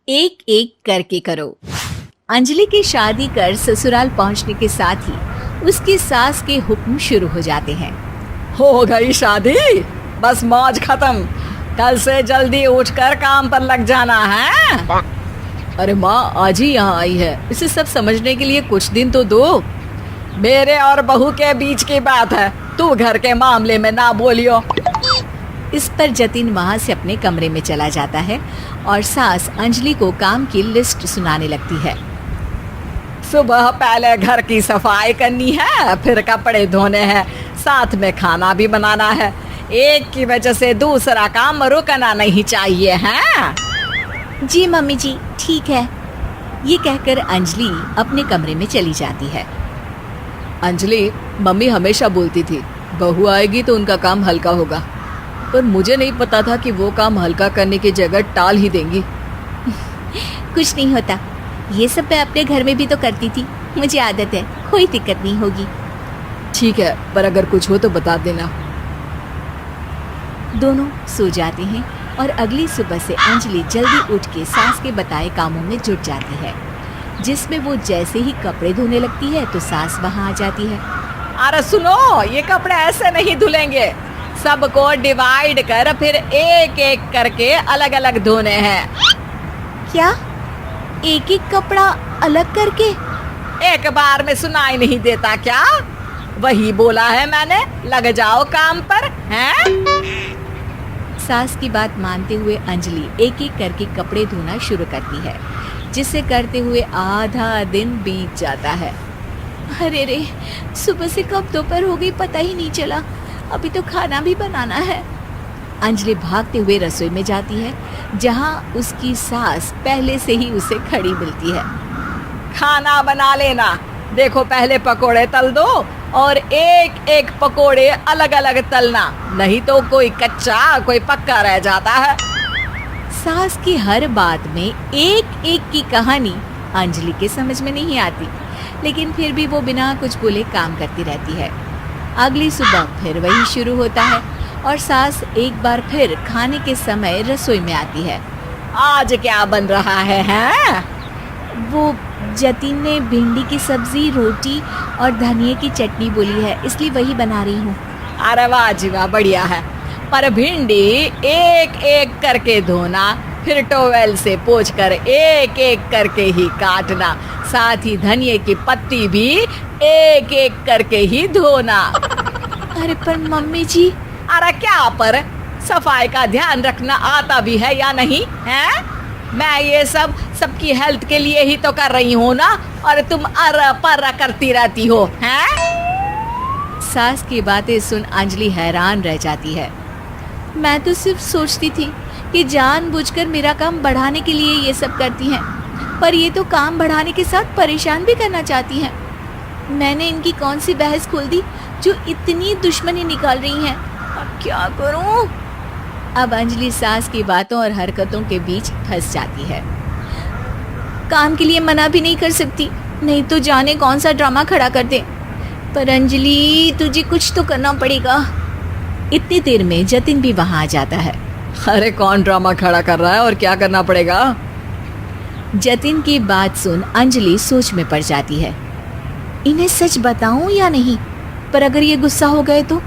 एक एक करके करो। अंजलि की शादी कर ससुराल पहुंचने के साथ ही उसकी सास के हुक्म शुरू हो जाते हैं। हो गई शादी, बस मौज खत्म। कल से जल्दी उठकर काम पर लग जाना है। अरे माँ आज ही यहाँ आई है, इसे सब समझने के लिए कुछ दिन तो दो। मेरे और बहू के बीच की बात है, तू घर के मामले में ना बोलियो। इस पर जतिन वहाँ से अपने कमरे में चला जाता है और सास अंजलि को काम की लिस्ट सुनाने लगती है। सुबह पहले घर की सफाई करनी है, फिर कपड़े धोने हैं, साथ में खाना भी बनाना है। एक की वजह से दूसरा काम रुकना नहीं चाहिए है। जी मम्मी जी ठीक है। ये कहकर अंजलि अपने कमरे में चली जाती है। अंजलि, मम्मी हमेशा बोलती थी बहू आएगी तो उनका काम हल्का होगा, पर मुझे नहीं पता था कि वो काम हल्का करने की जगह टाल ही देंगी। कुछ नहीं होता, ये सब मैं अपने घर में भी तो करती थी, मुझे आदत है, कोई दिक्कत नहीं होगी। ठीक है, पर अगर कुछ हो तो बता देना। दोनों सो जाते हैं और अगली सुबह से अंजलि जल्दी उठ के सास के बताए कामों में जुट जाती है, जिसमें वो जैसे ही कपड़े धोने लगती है तो सास वहाँ आ जाती है। अरे सुनो, ये कपड़े ऐसे नहीं धुलेंगे, सबको डिवाइड कर फिर एक एक करके अलग अलग धोने हैं। क्या एक एक कपड़ा अलग करके? एक बार में सुनाई नहीं देता क्या? वही बोला है मैंने, लग जाओ काम पर हैं? सास की बात मानते हुए अंजलि एक एक करके कपड़े धोना शुरू करती है, जिसे करते हुए आधा दिन बीत जाता है। अरे रे, सुबह से कब दोपहर हो गई पता ही नहीं चला, अभी तो खाना भी बनाना है। अंजलि भागते हुए रसोई में जाती है, जहां उसकी सास पहले से ही उसे खड़ी मिलती है। खाना बना लेना, देखो पहले पकोड़े तल दो और एक एक पकोड़े अलग अलग तलना, नहीं तो कोई कच्चा कोई पक्का रह जाता है। सास की हर बात में एक एक की कहानी अंजलि के समझ में नहीं आती, लेकिन फिर भी वो बिना कुछ बोले काम करती रहती है। अगली सुबह फिर वही शुरू होता है और सास एक बार फिर खाने के समय रसोई में आती है। आज क्या बन रहा है हैं? वो जतिन ने भिंडी की सब्जी, रोटी और धनिया की चटनी बोली है, इसलिए वही बना रही हूँ। अरे वाह जी वाह, बढ़िया है। पर भिंडी एक एक करके धोना, फिर टोवेल से पोंछकर एक एक करके ही काटना, साथ ही धनिया की पत्ती भी एक एक करके ही धोना। अरे पर मम्मी जी। अरे क्या पर, सफाई का ध्यान रखना आता भी है या नहीं है? मैं ये सब सबकी हेल्थ के लिए ही तो कर रही हूँ ना, और तुम अर पर करती रहती हो हैं? सास की बातें सुन अंजलि हैरान रह जाती है। मैं तो सिर्फ सोचती थी कि जानबूझकर मेरा काम बढ़ाने के लिए ये सब करती हैं, पर ये तो काम बढ़ाने के साथ परेशान भी करना चाहती हैं। मैंने इनकी कौन सी बहस खोल दी जो इतनी दुश्मनी निकाल रही हैं? अब क्या करूं? अब अंजलि सास की बातों और हरकतों के बीच फंस जाती है। काम के लिए मना भी नहीं कर सकती, नहीं तो जाने कौन सा ड्रामा खड़ा कर दे। पर अंजलि तुझे कुछ तो करना पड़ेगा। इतनी देर में जतिन भी वहां आ जाता है। अरे कौन ड्रामा खड़ा कर रहा है और क्या करना पड़ेगा? जतिन की बात सुन अंजलि सोच में पड़ जाती है। इन्हें सच बताऊं या नहीं? पर अगर ये गुस्सा हो गए तो?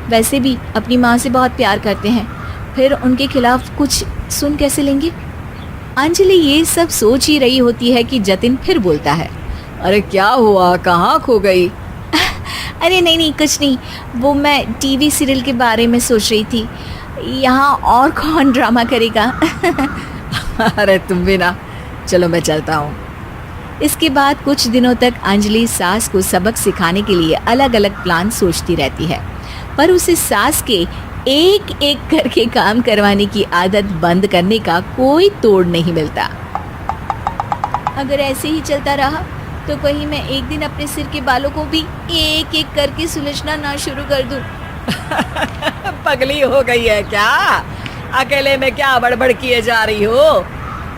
वैसे भी अपनी माँ से बहुत प्यार करते हैं, फिर उनके खिलाफ कुछ सुन कैसे लेंगे? अंजलि ये सब सोच ही रही होती है कि जतिन फिर बोलता है। अरे क्या हुआ, कहाँ खो गई? अरे नहीं नहीं कुछ नहीं, वो मैं टीवी सीरियल के बारे में सोच रही थी। यहाँ और कौन ड्रामा करेगा? अरे तुम भी ना, चलो मैं चलता हूँ। इसके बाद कुछ दिनों तक अंजलि सास को सबक सिखाने के लिए अलग अलग प्लान सोचती रहती है, पर उसे सास के एक एक करके काम करवाने की आदत बंद करने का कोई तोड़ नहीं मिलता। अगर ऐसे ही चलता रहा तो कहीं मैं एक दिन अपने सिर के बालों को भी एक एक करके सुलझना ना शुरू कर दूं। पगली हो गई है क्या? अकेले में क्या बड़बड़ किए जा रही हो?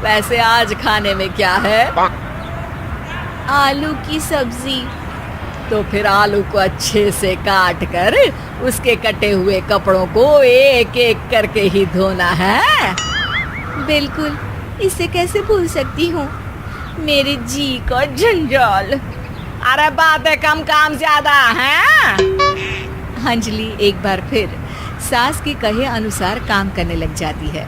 वैसे आज खाने में क्या है? आलू की सब्जी। तो फिर आलू को अच्छे से काट कर उसके कटे हुए कपड़ों को एक एक करके ही धोना है। बिल्कुल, इसे कैसे भूल सकती हूँ? मेरे जी का जंजाल। अरे बातें कम काम ज्यादा हैं। अंजलि एक बार फिर सास के कहे अनुसार काम करने लग जाती है,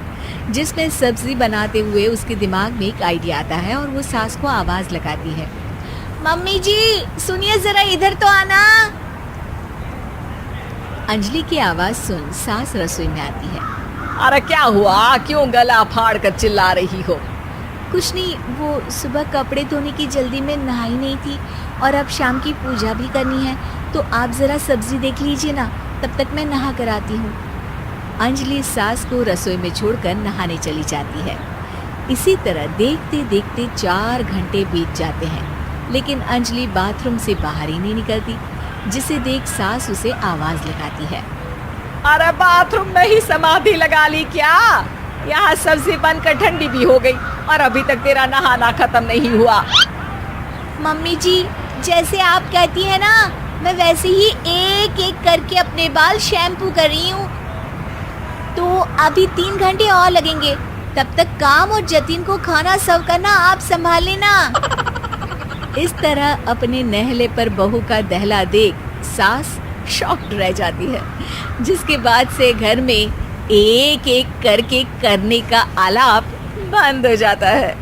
जिसमें सब्जी बनाते हुए उसके दिमाग में एक आइडिया आता है और वो सास को आवाज लगाती है। मम्मी जी सुनिए, जरा इधर तो आना। अंजलि की आवाज सुन सास रसोई में आती है। अरे क्या हुआ, क्यों गला फाड़ कर चिल्ला रही हो? कुछ नहीं, वो सुबह कपड़े धोने की जल्दी में नहाई नहीं थी और अब शाम की पूजा भी करनी है, तो आप जरा सब्जी देख लीजिए ना, तब तक मैं नहा कर आती हूँ। अंजलि सास को रसोई में छोड़कर नहाने चली जाती है। इसी तरह देखते देखते 4 घंटे बीत जाते हैं, लेकिन अंजलि बाथरूम से बाहर ही नहीं निकलती, जिसे देख सास उसे आवाज लगाती है। अरे बाथरूम में ही समाधि लगा ली क्या? यहाँ सब्जी बनकर ठंडी भी हो गई और अभी तक तेरा नहाना खत्म नहीं हुआ। मम्मी जी जैसे आप कहती हैं ना, मैं वैसे ही एक एक करके अपने बाल शैम्पू कर रही हूँ। तो अभी 3 घंटे और लगेंगे, तब तक काम और जतिन को खाना सर्व करना आप संभाल लेना। इस तरह अपने नहले पर बहू का दहला देख सास शॉक्ड रह जाती है, जिसके बाद से घर में एक एक करके करने का आलाप बंद हो जाता है।